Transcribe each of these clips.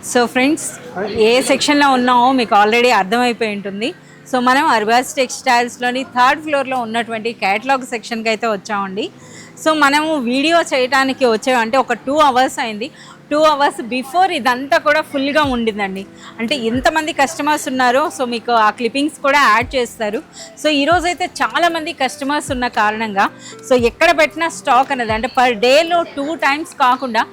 So friends, ఏ సెక్షన్లో ఉన్నామో మీకు ఆల్రెడీ అర్థమైపోయి ఉంటుంది. సో మనం అర్బాస్ టెక్స్టైల్స్లోని థర్డ్ ఫ్లోర్లో ఉన్నటువంటి క్యాటలాగ్ సెక్షన్కి అయితే వచ్చామండి. సో మనము వీడియో చేయడానికి వచ్చామంటే ఒక 2 అవర్స్ అయింది. 2 అవర్స్ బిఫోర్ ఇదంతా కూడా ఫుల్గా ఉండిందండి. అంటే ఎంతమంది కస్టమర్స్ ఉన్నారో సో మీకు ఆ క్లిప్పింగ్స్ కూడా యాడ్ చేస్తారు. సో ఈరోజైతే చాలామంది కస్టమర్స్ ఉన్న కారణంగా సో ఎక్కడ పెట్టిన స్టాక్ అనేది అంటే పర్ డేలో 2 టైమ్స్ కాకుండా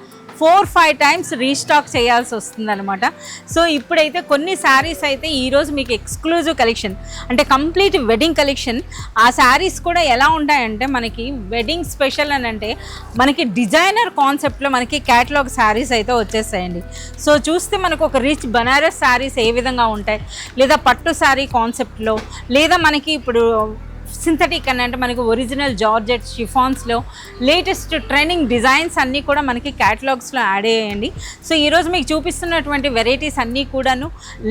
4-5 టైమ్స్ రీస్టాక్ చేయాల్సి వస్తుందన్నమాట. సో ఇప్పుడైతే కొన్ని శారీస్ అయితే ఈరోజు మీకు ఎక్స్క్లూజివ్ కలెక్షన్ అంటే కంప్లీట్ వెడ్డింగ్ కలెక్షన్. ఆ శారీస్ కూడా ఎలా ఉంటాయంటే మనకి వెడ్డింగ్ స్పెషల్ అని అంటే మనకి డిజైనర్ కాన్సెప్ట్లో మనకి క్యాటలాగ్ శారీస్ అయితే వచ్చేస్తాయండి. సో చూస్తే మనకు ఒక రిచ్ బనారస్ శారీస్ ఏ విధంగా ఉంటాయి, లేదా పట్టు శారీ కాన్సెప్ట్లో, లేదా మనకి ఇప్పుడు సింథటిక్ అని అంటే మనకి ఒరిజినల్ జార్జెట్ షిఫాన్స్లో లేటెస్ట్ ట్రెండింగ్ డిజైన్స్ అన్నీ కూడా మనకి క్యాటలాగ్స్లో యాడ్ అయ్యాయండి. సో ఈరోజు మీకు చూపిస్తున్నటువంటి వెరైటీస్ అన్నీ కూడాను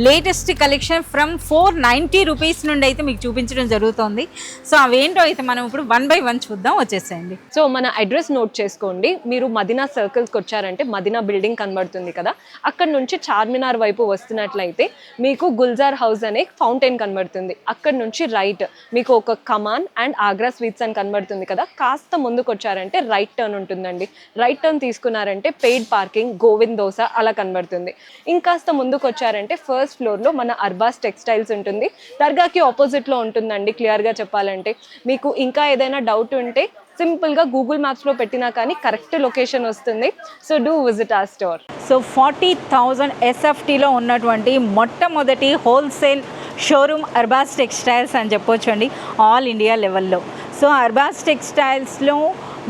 లేటెస్ట్ కలెక్షన్ ఫ్రమ్ 490 రూపీస్ నుండి అయితే మీకు చూపించడం జరుగుతుంది. సో అవేంటో అయితే మనం ఇప్పుడు 1 by 1 చూద్దాం, వచ్చేసేయండి. సో మన అడ్రస్ నోట్ చేసుకోండి. మీరు మదీనా సర్కిల్స్కి వచ్చారంటే మదీనా బిల్డింగ్ కనబడుతుంది కదా, అక్కడ నుంచి చార్మినార్ వైపు వస్తున్నట్లయితే మీకు గుల్జార్ హౌస్ అనే ఫౌంటైన్ కనబడుతుంది. అక్కడ నుంచి రైట్ మీకు ఒక కమాన్ అండ్ ఆగ్రా స్వీట్స్ అని కనబడుతుంది కదా, కాస్త ముందుకు వచ్చారంటే రైట్ టర్న్ ఉంటుందండి. రైట్ టర్న్ తీసుకున్నారంటే పెయిడ్ పార్కింగ్, గోవింద్ దోస అలా కనబడుతుంది. ఇంకాస్త ముందుకు వచ్చారంటే ఫస్ట్ ఫ్లోర్లో మన అర్బాస్ టెక్స్టైల్స్ ఉంటుంది. దర్గాకి ఆపోజిట్లో ఉంటుందండి. క్లియర్గా చెప్పాలంటే మీకు ఇంకా ఏదైనా డౌట్ ఉంటే సింపుల్గా గూగుల్ మ్యాప్స్లో పెట్టినా కానీ కరెక్ట్ లొకేషన్ వస్తుంది. సో డూ విజిట్ ఆ స్టోర్. సో 40,000 SFTలో ఉన్నటువంటి మొట్టమొదటి హోల్సేల్ షోరూమ్ అర్బాస్ టెక్స్టైల్స్ అని చెప్పొచ్చు అండి, ఆల్ ఇండియా లెవెల్లో. సో అర్బాస్ టెక్స్టైల్స్లో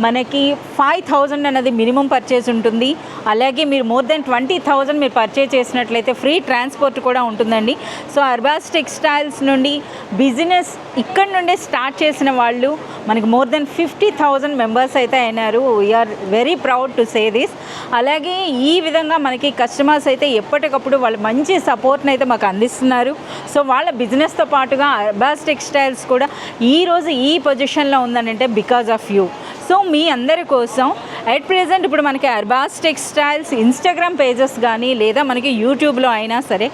మనకి 5,000 అనేది మినిమం పర్చేస్ ఉంటుంది. అలాగే మీరు మోర్ దెన్ 20,000 మీరు పర్చేస్ చేసినట్లయితే ఫ్రీ ట్రాన్స్పోర్ట్ కూడా ఉంటుందండి. సో అర్బాస్ టెక్స్టైల్స్ నుండి బిజినెస్ ఇక్కడ నుండే స్టార్ట్ చేసిన వాళ్ళు మనకి మోర్ దెన్ 50,000 మెంబర్స్ అయితే అయినారు. We are very proud to say this. అలాగే ఈ విధంగా మనకి కస్టమర్స్ అయితే ఎప్పటికప్పుడు వాళ్ళు మంచి సపోర్ట్ని అయితే మాకు అందిస్తున్నారు. సో వాళ్ళ బిజినెస్తో పాటుగా అర్బాస్ టెక్స్టైల్స్ కూడా ఈరోజు ఈ పొజిషన్లో ఉందనంటే బికాజ్ ఆఫ్ యూ. సో మీ అందరి కోసం అట్ ప్రెజెంట్ ఇప్పుడు మనకి అర్బాస్ టెక్స్టైల్స్ ఇన్స్టాగ్రామ్ పేజెస్ కానీ లేదా మనకి యూట్యూబ్లో అయినా సరే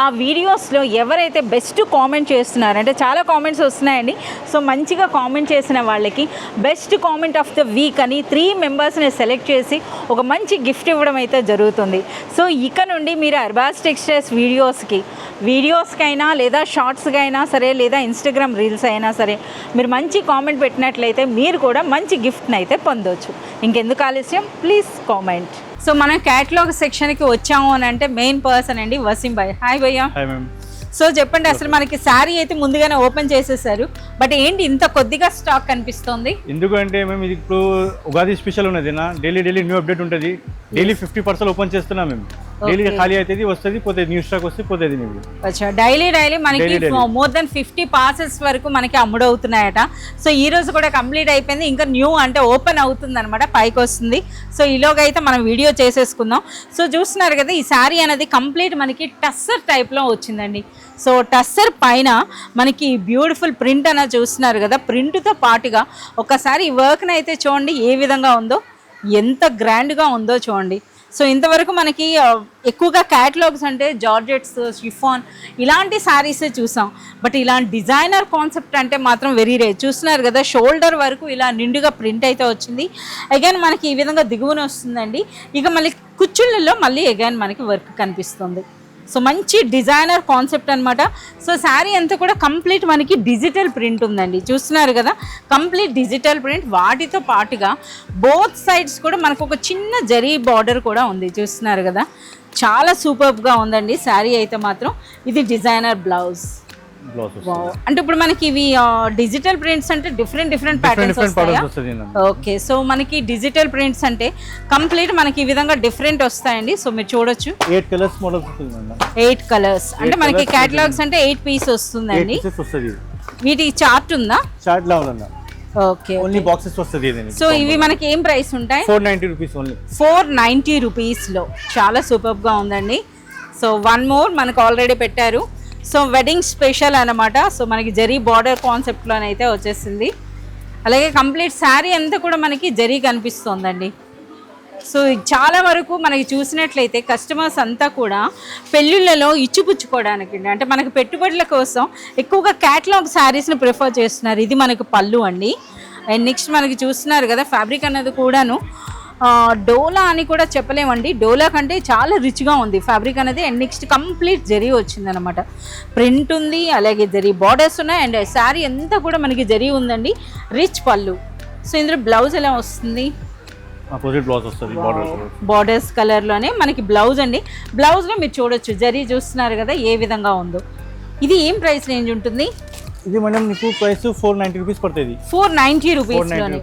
ఆ వీడియోస్లో ఎవరైతే బెస్ట్ కామెంట్ చేస్తున్నారంటే చాలా కామెంట్స్ వస్తున్నాయండి. సో మంచిగా కామెంట్ చేసిన వాళ్ళకి best comment of the week అని 3 మెంబర్స్ని సెలెక్ట్ చేసి ఒక మంచి గిఫ్ట్ ఇవ్వడం అయితే జరుగుతుంది. సో ఇక నుండి మీరు అర్బాస్ టెక్స్టైల్స్ వీడియోస్కైనా లేదా షార్ట్స్కి అయినా సరే లేదా ఇన్స్టాగ్రామ్ రీల్స్ అయినా సరే మీరు మంచి కామెంట్ పెట్టినట్లయితే మీరు కూడా మంచి గిఫ్ట్ని అయితే పొందవచ్చు. ఇంకెందుకు ఆలస్యం, ప్లీజ్ కామెంట్. సో మనం క్యాటలాగ్ సెక్షన్కి వచ్చాము అని అంటే మెయిన్ పర్సన్ అండి వసీం భాయ్. హాయ్ భయ్యా. సో చెప్పండి, అసలు మనకి శారీ అయితే ముందుగానే ఓపెన్ చేసేసారు, బట్ ఏంటి ఇంత కొద్దిగా స్టాక్ కనిపిస్తుంది? ఎందుకంటే మేము ఇది ఇప్పుడు ఉగాది స్పెషల్ ఉన్నది నా డైలీ న్యూ అప్డేట్ ఉంటుంది. డైలీ 50% ఓపెన్ చేస్తున్నాం మేము. డైలీ ఖాళీ అవుతుంది, వస్తుంది, పోతుంది, న్యూ స్టాక్ వస్తే పోతుంది. డైలీ మనకి మోర్ దెన్ 50 పార్సెల్స్ వరకు మనకి అమ్ముడవుతున్నాయట. సో ఈ రోజు కూడా కంప్లీట్ అయిపోయింది, ఇంకా న్యూ అంటే ఓపెన్ అవుతుంది అనమాట, పైకి వస్తుంది. సో ఈలోగా అయితే మనం వీడియో చేసేసుకుందాం. సో చూస్తున్నారు కదా, ఈ శారీ అనేది కంప్లీట్ మనకి టస్సర్ టైప్లో వచ్చిందండి. సో టస్సర్ పైన మనకి బ్యూటిఫుల్ ప్రింట్ అనేది చూస్తున్నారు కదా, ప్రింట్తో పాటుగా ఒకసారి ఈ వర్క్ని అయితే చూడండి ఏ విధంగా ఉందో, ఎంత గ్రాండ్గా ఉందో చూడండి. సో ఇంతవరకు మనకి ఎక్కువగా క్యాటలాగ్స్ అంటే జార్జెట్స్, షిఫాన్ ఇలాంటి శారీసే చూసాం, బట్ ఇలాంటి డిజైనర్ కాన్సెప్ట్ అంటే మాత్రం వెరీ రేర్. చూస్తున్నారు కదా, షోల్డర్ వరకు ఇలా నిండుగా ప్రింట్ అయితే వచ్చింది. అగైన్ మనకి ఈ విధంగా దిగువన వస్తుందండి. ఇక మళ్ళీ కుచ్చుళ్ళలో మళ్ళీ అగైన్ మనకి వర్క్ కనిపిస్తుంది. సో మంచి డిజైనర్ కాన్సెప్ట్ అనమాట. సో శారీ అంతా కూడా కంప్లీట్ మనకి డిజిటల్ ప్రింట్ ఉందండి. చూస్తున్నారు కదా, కంప్లీట్ డిజిటల్ ప్రింట్. వాటితో పాటుగా బోత్ సైడ్స్ కూడా మనకు ఒక చిన్న జరీ బార్డర్ కూడా ఉంది. చూస్తున్నారు కదా, చాలా సూపర్గా ఉందండి శారీ అయితే మాత్రం. ఇది డిజైనర్ బ్లౌజ్. అంటే ఇప్పుడు మనకి ఇవి డిజిటల్ ప్రింట్స్ అంటే డిఫరెంట్ ప్యాటర్న్స్ వస్తాయా? ఓకే, సో మనకి డిజిటల్ ప్రింట్స్ అంటే కంప్లీట్ మనకి ఈ విధంగా డిఫరెంట్ వస్తాయండి. సో మీరు చూడొచ్చు 8 కలర్స్ అంటే మనకి క్యాటలాగ్స్ అంటే 8 పీస్ వస్తుందండి. వీటి చార్ట్ ఉందా? చార్ట్ లా ఉందా? ఓకే, ఓన్లీ బాక్సెస్ వస్తది. సో ఇవి మనకి ఏం ప్రైస్ ఉంటాయి? 490 రూపీస్ ఓన్లీ. 490 రూపీస్లో చాలా సూపర్గా ఉందండి. సో 1 మోర్ మనకు ఆల్రెడీ పెట్టారు. సో వెడ్డింగ్ స్పెషల్ అనమాట. సో మనకి జరీ బార్డర్ కాన్సెప్ట్లోనైతే వచ్చేసింది. అలాగే కంప్లీట్ శారీ అంతా కూడా మనకి జరీ కనిపిస్తుందండి. సో చాలా వరకు మనకి చూసినట్లయితే కస్టమర్స్ అంతా కూడా పెళ్ళిళ్ళలో ఇచ్చిపుచ్చుకోవడానికి అంటే మనకి పెట్టుబడుల కోసం ఎక్కువగా క్యాటలాగ్ శారీస్ని ప్రిఫర్ చేస్తున్నారు. ఇది మనకు పళ్ళు అండి. అండ్ నెక్స్ట్ మనకి చూస్తున్నారు కదా ఫ్యాబ్రిక్ అన్నది కూడాను డోలా అని కూడా చెప్పలేమండి, డోలా కంటే చాలా రిచ్గా ఉంది ఫ్యాబ్రిక్ అనేది. అండ్ నెక్స్ట్ కంప్లీట్ జరీ వచ్చింది అనమాట, ప్రింట్ ఉంది, అలాగే జరీ బార్డర్స్ ఉన్నాయి. అండ్ శారీ అంతా కూడా మనకి జరీ ఉందండి, రిచ్ పళ్ళు. సో ఇందులో బ్లౌజ్ ఎలా వస్తుంది, ఆపోజిట్ బ్లౌజ్ వస్తుంది, బార్డర్స్ కలర్లోనే మనకి బ్లౌజ్ అండి. బ్లౌజ్లో మీరు చూడొచ్చు జరీ చూస్తున్నారు కదా ఏ విధంగా ఉందో. ఇది ఏం ప్రైస్ రేంజ్ ఉంటుంది? ఇది మేడం మీకు ప్రైస్ 490 రూపీస్ పడుతుంది. 490 రూపీస్లోనే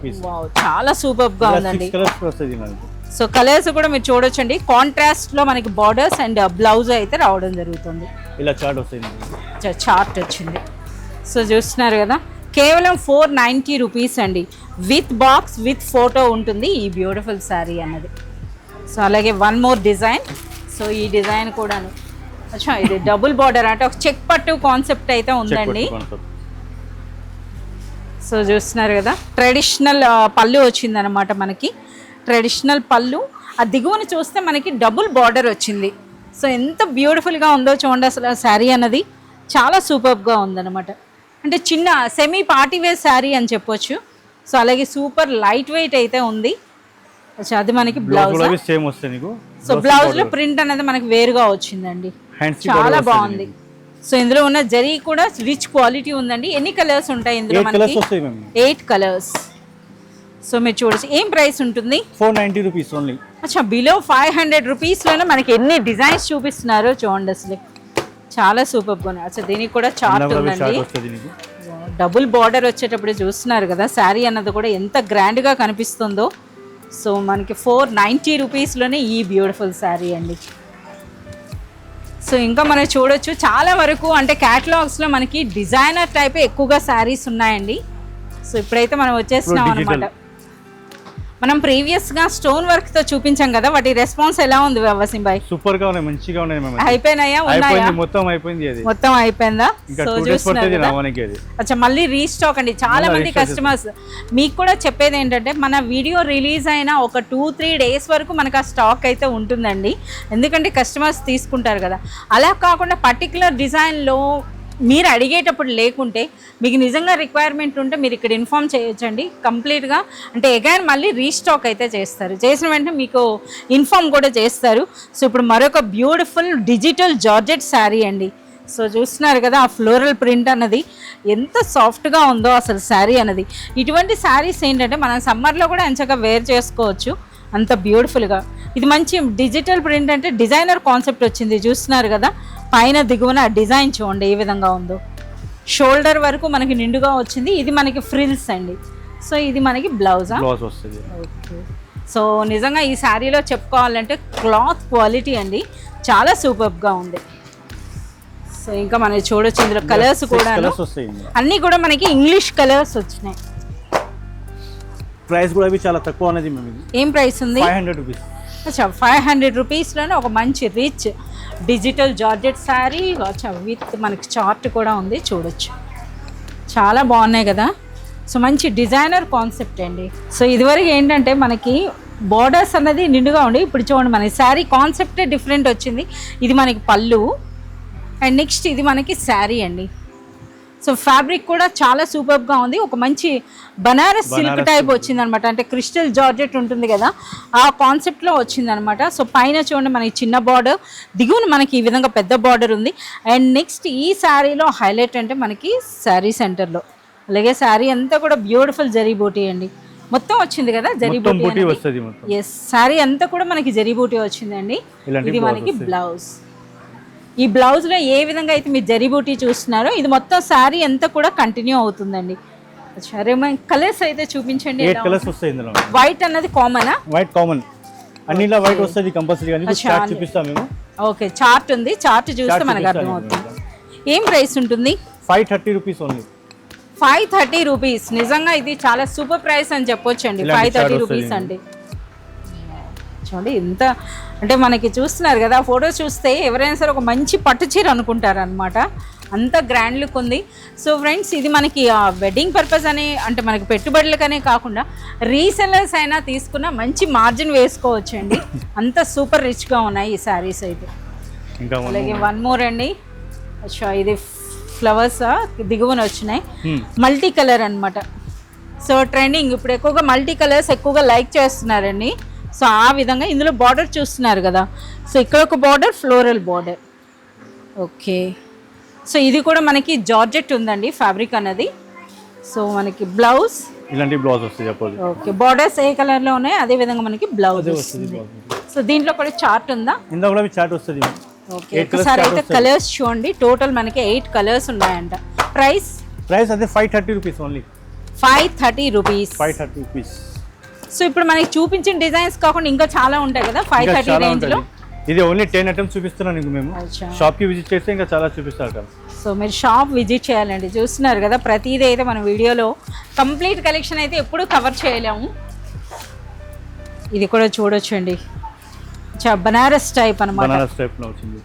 చాలా సూపర్గా ఉందండి. సో కలర్స్ కూడా మీరు చూడొచ్చు అండి, కాంట్రాస్ట్లో మనకి బార్డర్స్ అండ్ బ్లౌజ్ అయితే రావడం జరుగుతుంది. ఇలా చార్ట్ వస్తుంది, చార్ట్ వచ్చింది. సో చూస్తున్నారు కదా కేవలం 490 రూపీస్ అండి, విత్ బాక్స్ విత్ ఫోటో ఉంటుంది ఈ బ్యూటిఫుల్ శారీ అన్నది. సో అలాగే వన్ మోర్ డిజైన్. సో ఈ డిజైన్ కూడాను అచ్చా ఇది డబుల్ బార్డర్ అంటే ఒక చెక్ పట్టు కాన్సెప్ట్ అయితే ఉందండి. సో చూస్తున్నారు కదా ట్రెడిషనల్ పళ్ళు వచ్చిందనమాట మనకి, ట్రెడిషనల్ పళ్ళు. ఆ దిగువన చూస్తే మనకి డబుల్ బార్డర్ వచ్చింది. సో ఎంత బ్యూటిఫుల్గా ఉందో చూడండి అసలు ఆ శారీ అన్నది చాలా సూపర్గా ఉందన్నమాట. అంటే చిన్న సెమీ పార్టీ వేర్ శారీ అని చెప్పొచ్చు. సో అలాగే సూపర్ లైట్ వెయిట్ అయితే ఉంది. అది మనకి బ్లౌజ్. సో బ్లౌజ్లో ప్రింట్ అనేది మనకి వేరుగా వచ్చిందండి, చాలా బాగుంది. సో ఇందులో ఉన్న జరీ కూడా రిచ్ క్వాలిటీ ఉందండి. ఎన్ని కలర్స్ ఉంటాయి ఇందులో? మనకి 8 కలర్స్. సో మీరు చూడొచ్చు. ఏం ప్రైస్ ఉంటుంది? 490 రూపీస్ ఓన్లీ. అచ్చా బిలో 500 రూపీస్లోనే మనకి ఎన్ని డిజైన్స్ చూపిస్తున్నారో చూడండి అసలు చాలా సూపర్గా ఉన్నాయి. అచ్చా దీనికి కూడా చార్ట్ ఉందండి, డబుల్ బార్డర్ వచ్చేటప్పుడు చూస్తున్నారు కదా శారీ అన్నది కూడా ఎంత గ్రాండ్గా కనిపిస్తుందో. సో మనకి 490 రూపీస్లోనే ఈ బ్యూటిఫుల్ శారీ అండి. సో ఇంకా మనం చూడొచ్చు చాలా వరకు అంటే క్యాటలాగ్స్లో మనకి డిజైనర్ టైపే ఎక్కువగా శారీస్ ఉన్నాయండి. సో ఇప్పుడైతే మనం వచ్చేస్తున్నాం అనమాట. మనం ప్రీవియస్గా స్టోన్ వర్క్తో చూపించాం కదా, వాటి రెస్పాన్స్ ఎలా ఉంది వసీం భాయ్? సూపర్ గా ఉన్నాయి, మంచిగా ఉన్నాయి. అయిపోయినాయా? ఉన్నాయా? మొత్తం అయిపోయింది, అది మొత్తం అయిపోయిందా? సో చూస్తున్నారు. అచ్చా మళ్ళీ రీస్టాక్ అండి. చాలా మంది కస్టమర్స్ మీకు కూడా చెప్పేది ఏంటంటే మన వీడియో రిలీజ్ అయిన ఒక 2-3 డేస్ వరకు మనకు ఆ స్టాక్ అయితే ఉంటుందండి, ఎందుకంటే కస్టమర్స్ తీసుకుంటారు కదా. అలా కాకుండా పర్టికులర్ డిజైన్లో మీరు అడిగేటప్పుడు లేకుంటే మీకు నిజంగా రిక్వైర్మెంట్ ఉంటే మీరు ఇక్కడ ఇన్ఫామ్ చేయొచ్చండి కంప్లీట్గా. అంటే అగైన్ మళ్ళీ రీస్టాక్ అయితే చేస్తారు, చేసిన వెంటనే మీకు ఇన్ఫామ్ కూడా చేస్తారు. సో ఇప్పుడు మరొక బ్యూటిఫుల్ డిజిటల్ జార్జెట్ శారీ అండి. సో చూస్తున్నారు కదా ఆ ఫ్లోరల్ ప్రింట్ అన్నది ఎంత సాఫ్ట్గా ఉందో అసలు శారీ అన్నది. ఇటువంటి శారీస్ ఏంటంటే మనం సమ్మర్లో కూడా ఎంచగా వేర్ చేసుకోవచ్చు, అంత బ్యూటిఫుల్గా. ఇది మంచి డిజిటల్ ప్రింట్ అంటే డిజైనర్ కాన్సెప్ట్ వచ్చింది. చూస్తున్నారు కదా పైన దిగువన డిజైన్ చూడండి ఏ విధంగా ఉందో. షోల్డర్ వరకు మనకి నిండుగా వచ్చింది. ఇది మనకి ఫ్రిల్స్ అండి. సో ఇది మనకి బ్లౌజా? వస్తుంది. ఓకే. సో నిజంగా ఈ శారీలో చెప్పుకోవాలంటే క్లాత్ క్వాలిటీ అండి చాలా సూపర్గా ఉంది. సో ఇంకా మనం చూడొచ్చు ఇందులో కలర్స్ కూడా అన్నీ కూడా మనకి ఇంగ్లీష్ కలర్స్ వచ్చినాయి. ప్రైస్ కూడా చాలా తక్కువ అనేది. ఏం ప్రైస్ ఉంది? 500 రూపీస్. అచ్చా 500 రూపీస్లోనే ఒక మంచి rich digital georgette sari with మనకి చార్ట్ కూడా ఉంది, చూడొచ్చు చాలా బాగున్నాయి కదా. సో మంచి డిజైనర్ కాన్సెప్ట్ అండి. సో ఇదివరకు ఏంటంటే మనకి బార్డర్స్ అన్నది నిండుగా ఉండి, ఇప్పుడు చూడండి మనకి శారీ కాన్సెప్టే డిఫరెంట్ వచ్చింది. ఇది మనకి పళ్ళు అండ్ నెక్స్ట్ ఇది మనకి శారీ అండి. సో ఫ్యాబ్రిక్ కూడా చాలా సూపర్గా ఉంది, ఒక మంచి బనారస్ సిల్క్ టైప్ వచ్చిందనమాట. అంటే క్రిస్టల్ జార్జెట్ ఉంటుంది కదా ఆ కాన్సెప్ట్లో వచ్చిందనమాట. సో పైన చూడండి మనకి చిన్న బార్డర్, దిగువన మనకి ఈ విధంగా పెద్ద బార్డర్ ఉంది. అండ్ నెక్స్ట్ ఈ శారీలో హైలైట్ అంటే మనకి శారీ సెంటర్లో అలాగే శారీ అంతా కూడా బ్యూటిఫుల్ జరీ బూటీ అండి. మొత్తం వచ్చింది కదా జరీ బూటీ. ఎస్ శారీ అంతా కూడా మనకి జరీ బూటీ వచ్చిందండి. ఇది మనకి బ్లౌజ్. ఈ బ్లౌజ్లో ఏ విధంగా అయితే మీరు జరీ బూటీ చూస్తున్నారో ఇది మొత్తం శారీ అంతా కూడా కంటిన్యూ అవుతుందండి. సరే కలర్స్ అయితే చూపించండి. 8 కలర్స్ వస్తాయి ఇందులో. వైట్ అన్నది కామనా? వైట్ కామన్, అన్నిలో వైట్ వస్తుంది కంపల్సరీ. చార్ట్ చూపిస్తాం మేము. ఓకే చార్ట్ ఉంది, చార్ట్ చూస్తే మనకు అర్థమవుతుంది. ఏం ప్రైస్ ఉంటుంది? 530 రూపీస్ ఓన్లీ. 530 రూపీస్. నిజంగా ఇది చాలా సూపర్ ప్రైస్ అని చెప్పొచ్చు అండి. 530 రూపీస్ అండి. చూడండి ఎంత అంటే మనకి చూస్తున్నారు కదా ఫోటోస్ చూస్తే ఎవరైనా సరే ఒక మంచి పట్టు చీర అనుకుంటారు అనమాట. అంత గ్రాండ్ లుక్ ఉంది. సో ఫ్రెండ్స్ ఇది మనకి వెడ్డింగ్ పర్పస్ అని అంటే మనకి పెట్టుబడులకనే కాకుండా రీసెల్లర్స్ అయినా తీసుకున్న మంచి మార్జిన్ వేసుకోవచ్చండి. అంత సూపర్ రిచ్గా ఉన్నాయి ఈ శారీస్ అయితే. ఇంకా అలాగే వన్ మోర్ అండి. అచ్చా ఇది ఫ్లవర్స్ దిగువన వచ్చినాయి, మల్టీ కలర్ అన్నమాట. సో ట్రెండింగ్ ఇప్పుడు ఎక్కువగా మల్టీ కలర్స్ ఎక్కువగా లైక్ చేస్తున్నారండి. సో ఆ విధంగా ఇందులో బార్డర్ చూస్తున్నారు కదా, సో ఇక్కడ ఒక border floral border. Okay, so ఇది కూడా మనకి జార్జెట్ ఉందండి ఫ్యాబ్రిక్ అన్నది. సో మనకి బ్లౌజ్ ఇలాంటి బ్లౌజ్ వస్తుంది చెప్పండి. ఓకే, బార్డర్స్ ఏ కలర్లో ఉన్నాయి అదే విధంగా మనకి బ్లౌజ్ వస్తుంది. సో దీంట్లో కూడా చార్ట్ ఉందా? ఇందులో కూడా చార్ట్ వస్తుంది. ఓకే, ఒకసారి అయితే కలర్స్ చూడండి. టోటల్ మనకి 8 కలర్స్ ఉన్నాయంట. ప్రైస్ అదే 530 rupees only. 530 rupees. 530 rupees. So ఇప్పుడు మనకి చూపించిన డిజైన్స్ కాకుండా ఇంకా చాలా ఉంటాయి కదా 530 రేంజ్ లో. ఇది ఓన్లీ 10 ఐటమ్స్ చూపిస్తున్నాను మీకు. మేము షాప్ కి విజిట్ చేస్తే ఇంకా చాలా చూపిస్తారు కదా. సో మీరు షాప్ విజిట్ చేయాలండి. చూస్తున్నారు కదా ప్రతిదీ అయితే మన వీడియోలో కంప్లీట్ కలెక్షన్ అయితే ఎప్పుడు కవర్ చేయలేము. ఇది కూడా చూడొచ్చండి, బనారస్ టైప్ అనమాట. బనారస్ టైప్ లో వచ్చింది.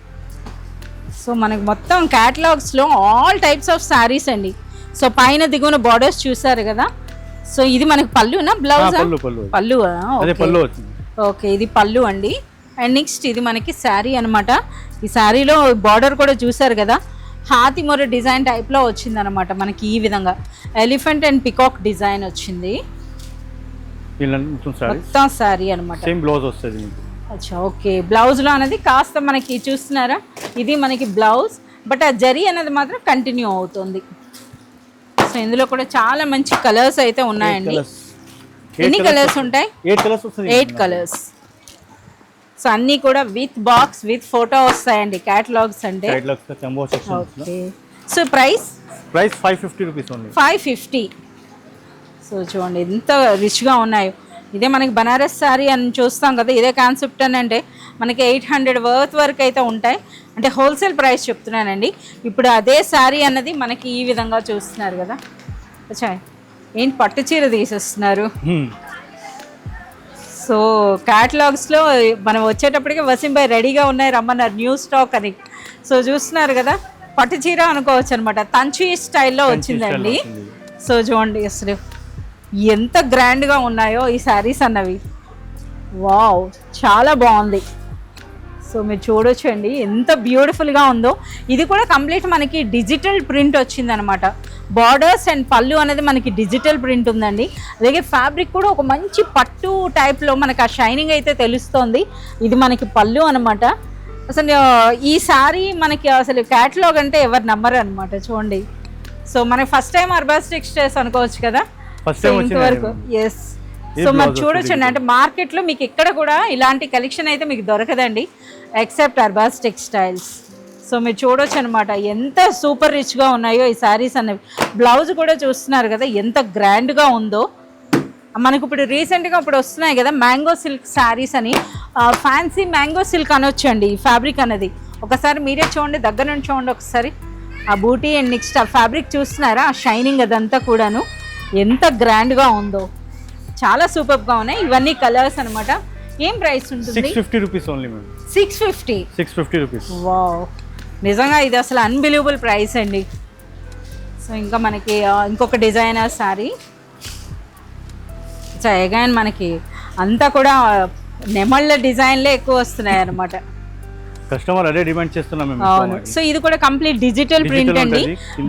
సో మనకి మొత్తం క్యాటలాగ్స్ లో ఆల్ టైప్స్ ఆఫ్ శారీస్ అండి. సో పైన దిగువన బార్డర్స్ చూసారు కదా. సో ఇది మనకి పళ్ళునా బ్లౌజ్? పళ్ళు. ఓకే, ఇది పళ్ళు అండి. అండ్ నెక్స్ట్ ఇది మనకి శారీ అనమాట. ఈ శారీలో బార్డర్ కూడా చూసారు కదా, హాతి మొర డిజైన్ టైప్లో వచ్చింది అనమాట. మనకి ఈ విధంగా ఎలిఫెంట్ అండ్ పికాక్ డిజైన్ వచ్చింది మొత్తం శారీ అనమాట. అచ్చా, ఓకే. బ్లౌజ్లో అనేది కాస్త మనకి చూస్తున్నారా, ఇది మనకి బ్లౌజ్, బట్ ఆ జరీ అనేది మాత్రం కంటిన్యూ అవుతుంది. సో ఇందులో కూడా చాలా మంచి కలర్స్ అయితే ఉన్నాయండి. ఎన్ని కలర్స్ ఉంటాయి? 8 కలర్స్. సో అన్నీ కూడా విత్ బాక్స్ విత్ ఫోటో వస్తాయండి క్యాటలాగ్స్ అంటే. Okay, so price 550 rupees only. 550. So చూడండి ఎంత రిచ్గా ఉన్నాయో. ఇదే మనకి బనారస్ శారీ అని చూస్తాం కదా, ఇదే కాన్సెప్ట్ అని అంటే మనకి 800 వర్త్ వరకు అయితే ఉంటాయి. అంటే హోల్సేల్ ప్రైస్ చెప్తున్నానండి. ఇప్పుడు అదే శారీ అన్నది మనకి ఈ విధంగా చూస్తున్నారు కదా. అచ్చా, ఏంటి పట్టు చీర తీసేస్తున్నారు. సో క్యాటలాగ్స్లో మనం వచ్చేటప్పటికి వసీం భాయ్ రెడీగా ఉన్నాయి రమ్మన్నారు, న్యూ స్టాక్ అని. సో చూస్తున్నారు కదా, పట్టు చీర అనుకోవచ్చు అనమాట. తంచి స్టైల్లో వచ్చిందండి. సో చూడండి అసలు ఎంత గ్రాండ్గా ఉన్నాయో ఈ శారీస్ అన్నవి. వావ్, చాలా బాగుంది. సో మీరు చూడొచ్చండి ఎంత బ్యూటిఫుల్గా ఉందో. ఇది కూడా కంప్లీట్ మనకి డిజిటల్ ప్రింట్ వచ్చిందనమాట. బార్డర్స్ అండ్ పళ్ళు అనేది మనకి డిజిటల్ ప్రింట్ ఉందండి. అలాగే ఫ్యాబ్రిక్ కూడా ఒక మంచి పట్టు టైప్లో మనకి ఆ షైనింగ్ అయితే తెలుస్తోంది. ఇది మనకి పళ్ళు అనమాట. అసలు ఈ శారీ మనకి అసలు క్యాటలాగ్ అంటే ఎవరు నమ్మరు అనమాట. చూడండి, సో మనకి ఫస్ట్ టైం అర్బాస్ టెక్స్టైల్స్ అనుకోవచ్చు కదా. సో ఇంతవరకు ఎస్. సో మరి చూడొచ్చండి, అంటే మార్కెట్లో మీకు ఎక్కడ కూడా ఇలాంటి కలెక్షన్ అయితే మీకు దొరకదండి ఎక్సెప్ట్ అర్బాస్ టెక్స్టైల్స్. సో మీరు చూడొచ్చు అనమాట ఎంత సూపర్ రిచ్గా ఉన్నాయో ఈ శారీస్ అనేవి. బ్లౌజ్ కూడా చూస్తున్నారు కదా ఎంత గ్రాండ్గా ఉందో. మనకు ఇప్పుడు రీసెంట్గా ఇప్పుడు వస్తున్నాయి కదా మ్యాంగో సిల్క్ శారీస్ అని, ఫ్యాన్సీ మ్యాంగో సిల్క్ అనొచ్చండి ఈ ఫ్యాబ్రిక్ అనేది. ఒకసారి మీరే చూడండి, దగ్గర నుంచి చూడండి ఒకసారి ఆ బూటీ అండ్ నెక్స్ట్ ఆ ఫ్యాబ్రిక్ చూస్తున్నారా, ఆ షైనింగ్ అదంతా కూడాను ఎంత గ్రాండ్గా ఉందో. చాలా సూపర్గా ఉన్నాయి. ఇవన్నీ కలర్స్ అనమాట. ఏం ప్రైస్ ఉంటుంది? 650 rupees only ma'am. 650 rupees. Wow, నిజంగా ఇది అసలు అన్బిలీవబుల్ ప్రైస్ అండి. సో ఇంకా మనకి ఇంకొక డిజైనర్ శారీ. అగైన్ మనకి అంతా కూడా నెమళ్ళ డిజైన్లే ఎక్కువ వస్తున్నాయి అనమాట. కస్టమర్ అదే డిమాండ్ చేస్తున్నాం మేము. అవును. సో ఇది కూడా కంప్లీట్ డిజిటల్ ప్రింట్ అండి.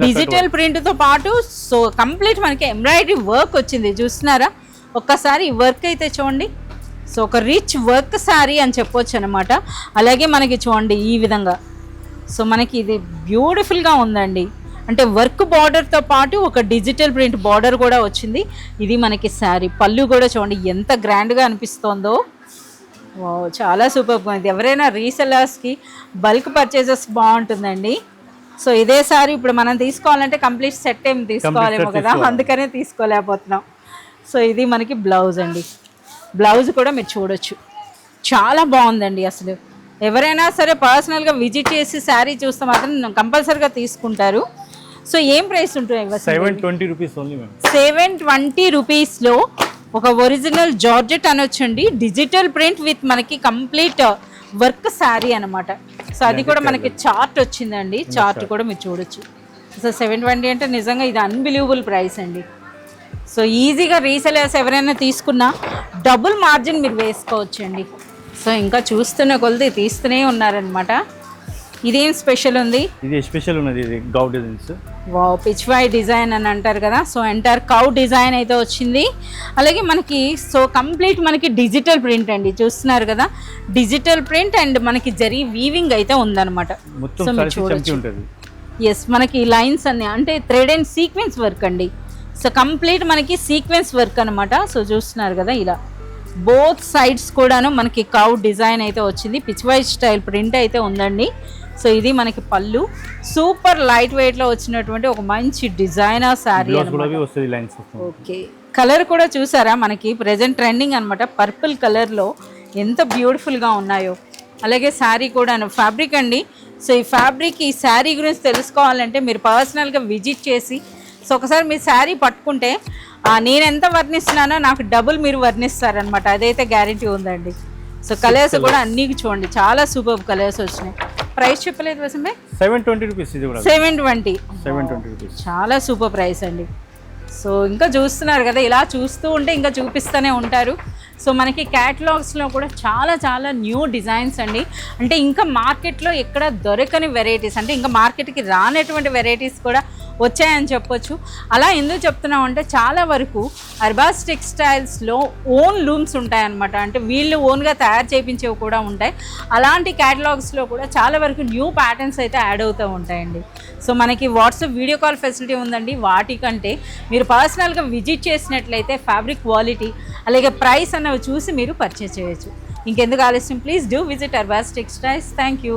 డిజిటల్ ప్రింట్తో పాటు సో కంప్లీట్ మనకి ఎంబ్రాయిడరీ వర్క్ వచ్చింది. చూస్తున్నారా ఒక్కసారి ఈ వర్క్ అయితే చూడండి. సో ఒక రిచ్ వర్క్ శారీ అని చెప్పొచ్చు అనమాట. అలాగే మనకి చూడండి ఈ విధంగా. సో మనకి ఇది బ్యూటిఫుల్గా ఉందండి. అంటే వర్క్ బార్డర్తో పాటు ఒక డిజిటల్ ప్రింట్ బార్డర్ కూడా వచ్చింది. ఇది మనకి శారీ. పళ్ళు కూడా చూడండి ఎంత గ్రాండ్గా అనిపిస్తోందో. చాలా సూపర్గా ఉంది. ఎవరైనా రీసెలర్స్కి బల్క్ పర్చేసెస్ బాగుంటుందండి. సో ఇదే సారీ ఇప్పుడు మనం తీసుకోవాలంటే కంప్లీట్ సెట్ ఏం తీసుకోవాలేమో కదా, అందుకనే తీసుకోలేకపోతున్నాం. సో ఇది మనకి బ్లౌజ్ అండి. బ్లౌజ్ కూడా మీరు చూడొచ్చు, చాలా బాగుందండి. అసలు ఎవరైనా సరే పర్సనల్గా విజిట్ చేసి శారీ చూస్తే మాత్రం కంపల్సరీగా తీసుకుంటారు. సో ఏం ప్రైస్ ఉంటుంది? 720 రూపీస్ ఓన్లీ మ్యామ్. 720 రూపీస్లో ఒక ఒరిజినల్ జార్జెట్ అనొచ్చండి. డిజిటల్ ప్రింట్ విత్ మనకి కంప్లీట్ వర్క్ శారీ అనమాట. సో అది కూడా మనకి చార్ట్ వచ్చిందండి, చార్ట్ కూడా మీరు చూడొచ్చు. సో 720 అంటే నిజంగా ఇది అన్బిలీవబుల్ ప్రైస్ అండి. సో ఈజీగా రీసెలర్స్ ఎవరైనా తీసుకున్నా డబుల్ మార్జిన్ మీరు వేసుకోవచ్చండి. సో ఇంకా చూస్తున్న కొలది తీస్తూనే ఉన్నారనమాట. ఇదేం స్పెషల్ ఉంది? ఇది స్పెషల్ ఉన్నది, ఇది గౌ డిజైన్స్. వావ్, పిచ్వై డిజైన్ అని అంటారు కదా. సో ఎంటైర్ కౌ డిజైన్ అయితే వచ్చింది. అలాగే మనకి సో కంప్లీట్ మనకి డిజిటల్ ప్రింట్ అండి, చూస్తున్నారు కదా, డిజిటల్ ప్రింట్ అండ్ మనకి జరీ వీవింగ్ అయితే ఉందన్నమాట. మొత్తం సో మీరు చూడొచ్చు. ఎస్, మనకి లైన్స్ అన్ని అంటే థ్రెడ్ అండ్ సీక్వెన్స్ వర్క్ అండి. సో కంప్లీట్ మనకి సీక్వెన్స్ వర్క్ అనమాట. సో చూస్తున్నారు కదా, ఇలా బోత్ సైడ్స్ కూడాను మనకి కౌ డిజైన్ అయితే వచ్చింది. పిచ్వై స్టైల్ ప్రింట్ అయితే ఉందండి. సో ఇది మనకి పళ్ళు, సూపర్ లైట్ వెయిట్ లో వచ్చినటువంటి ఒక మంచి డిజైనర్ శారీ అన్నమాట. ఓకే, కలర్ కూడా చూసారా, మనకి ప్రెజెంట్ ట్రెండింగ్ అనమాట. పర్పుల్ కలర్ లో ఎంత బ్యూటిఫుల్ గా ఉన్నాయో. అలాగే శారీ కూడా ఫ్యాబ్రిక్ అండి. సో ఈ ఫ్యాబ్రిక్, ఈ శారీ గురించి తెలుసుకోవాలంటే మీరు పర్సనల్గా విజిట్ చేసి సో ఒకసారి మీ శారీ పట్టుకుంటే నేను ఎంత వర్ణిస్తున్నానో నాకు డబుల్ మీరు వర్ణిస్తారనమాట, అదైతే గ్యారంటీ ఉందండి. సో కలర్స్ కూడా అన్నీ చూడండి, చాలా సూపర్ కలర్స్ వచ్చినాయి. ప్రైస్ చెప్పలేదు వసంబే? 720 రూపీస్. ఇది కూడా 720 రూపీస్, చాలా సూపర్ ప్రైస్ అండి. సో ఇంకా చూస్తున్నారు కదా, ఇలా చూస్తూ ఉంటే ఇంకా చూపిస్తూనే ఉంటారు. సో మనకి క్యాటలాగ్స్లో కూడా చాలా చాలా న్యూ డిజైన్స్ అండి. అంటే ఇంకా మార్కెట్లో ఎక్కడ దొరకని వెరైటీస్, అంటే ఇంకా మార్కెట్కి రానటువంటి వెరైటీస్ కూడా వచ్చాయని చెప్పొచ్చు. అలా ఎందుకు చెప్తున్నాం అంటే చాలా వరకు అర్బాస్ టెక్స్టైల్స్లో ఓన్ లూమ్స్ ఉంటాయన్నమాట. అంటే వీళ్ళు ఓన్గా తయారు చేయించేవి కూడా ఉంటాయి. అలాంటి క్యాటలాగ్స్లో కూడా చాలా వరకు న్యూ ప్యాటర్న్స్ అయితే యాడ్ అవుతూ ఉంటాయండి. సో మనకి వాట్సాప్ వీడియో కాల్ ఫెసిలిటీ ఉందండి. వాటికంటే మీరు పర్సనల్గా విజిట్ చేసినట్లయితే ఫ్యాబ్రిక్ క్వాలిటీ అలాగే ప్రైస్ అన్నవి చూసి మీరు పర్చేస్ చేయొచ్చు. ఇంకెందుకు ఆలస్యం, please do visit Arbaz textiles. Thank you.